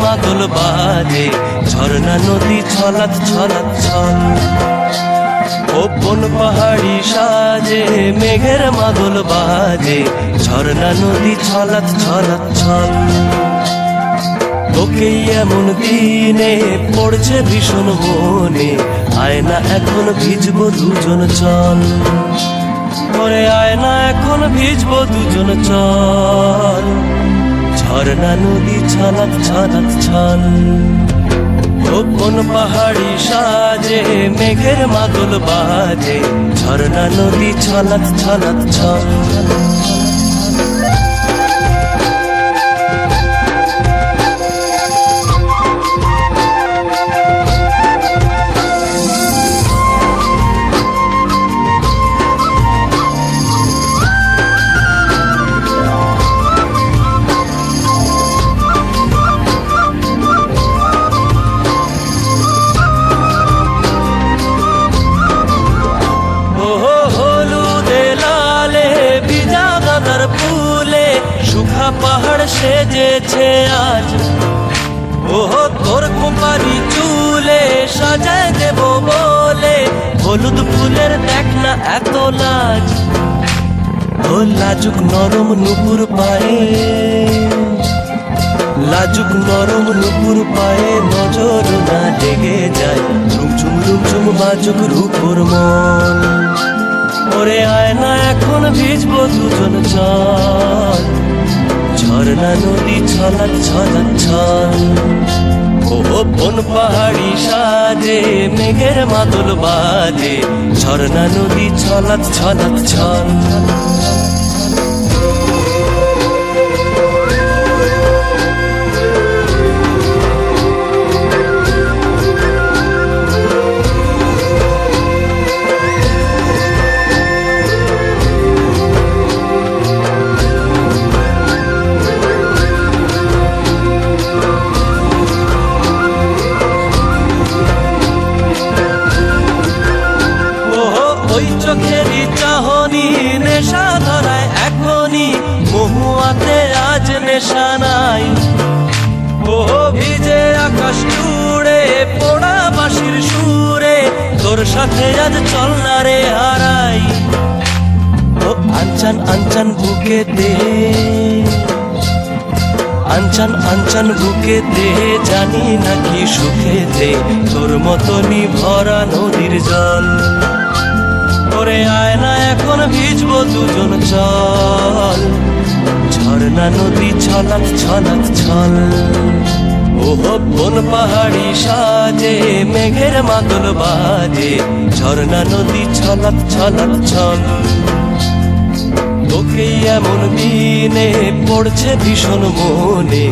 মাদল বাজে, ঝর্ণা নদী ছলাৎ ছলাৎ ছল। ও বন পাহাড়ি সাজে, মেঘের মাদল বাজে, ঝর্ণা নদী ছলাৎ ছলাৎ ছল। তোকে এমন দিনে পড়ছে ভীষণ মনে, আয়না এখন ভিজবো দুজন চল। ওরে আয়না এখন ভিজবো দুজন চল, ঝর্ণা নদী ছলাৎ ছলাৎ ছল। ও কোন পাহাড়ি সাজে, মেঘের মাদল বাজে, ঝর্ণা নদী ছলাৎ ছলাৎ ছল। পাহাড় সেজেছে আজ, ও তোর কুমারী চুলে সাজায় দেব বলে, হলুদ ফুলের দেখ না এত লাজ। ও লাজুক নরম নুপুর পায়ে, লাজুক নরম নুপুর পায়ে নজর না লেগে যায়, রুমঝুম রুমঝুম বাজুক রূপর মন। ওরে আয়না এখন ভিজবো দুজন চল, ঝর্ণা নদী ছলাৎ ছলাৎ ছল। ও বন পাহাড়ি সাজে, মেঘের মাদল বাজে, ঝর্ণা নদী ছলাৎ ছলাৎ ছল। ওই চোখেরই চাহনি নেশা ধরায় এখনই, মহুয়াতে আজ নেশা নাই। ও ভিজে আকাশ জুড়ে পোড়া বাঁশির সুরে, তোর সাথে আজ চল না রে হারাই। ও আনচান আনচান বুকে দে, আনচান আনচান বুকে দে, জানি নাকি সুখেতে তোর মতনই ভরা নদীর জল। ওরে আয়না এখন ভিজবো দুজন চল, ঝর্ণা নদী ছলাৎ ছলাৎ ছল। ও বন পাহাড়ি সাজে, মেঘের মাদল বাজে, ঝর্ণা নদী ছলাৎ ছলাৎ ছল। তোকে এমন দিনে পড়ছে ভীষণ মনে,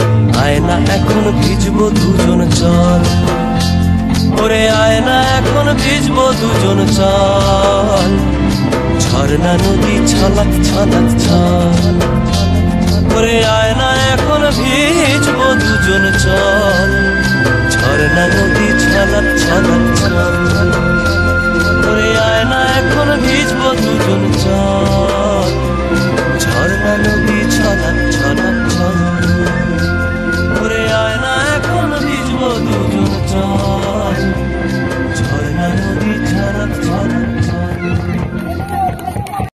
আয়না এখন ভিজবো দুজন চল। ওরে আয়না এখন ভিজবো দুজন চল, ঝর্ণা নদী ছলাৎ ছলাৎ ছল। ওরে আয়না এখন ভিজবো দুজন চল, ঝর্ণা নদী ছলাৎ ছলাৎ ছল। ওরে আয়না এখন ভিজবো দুজন চল।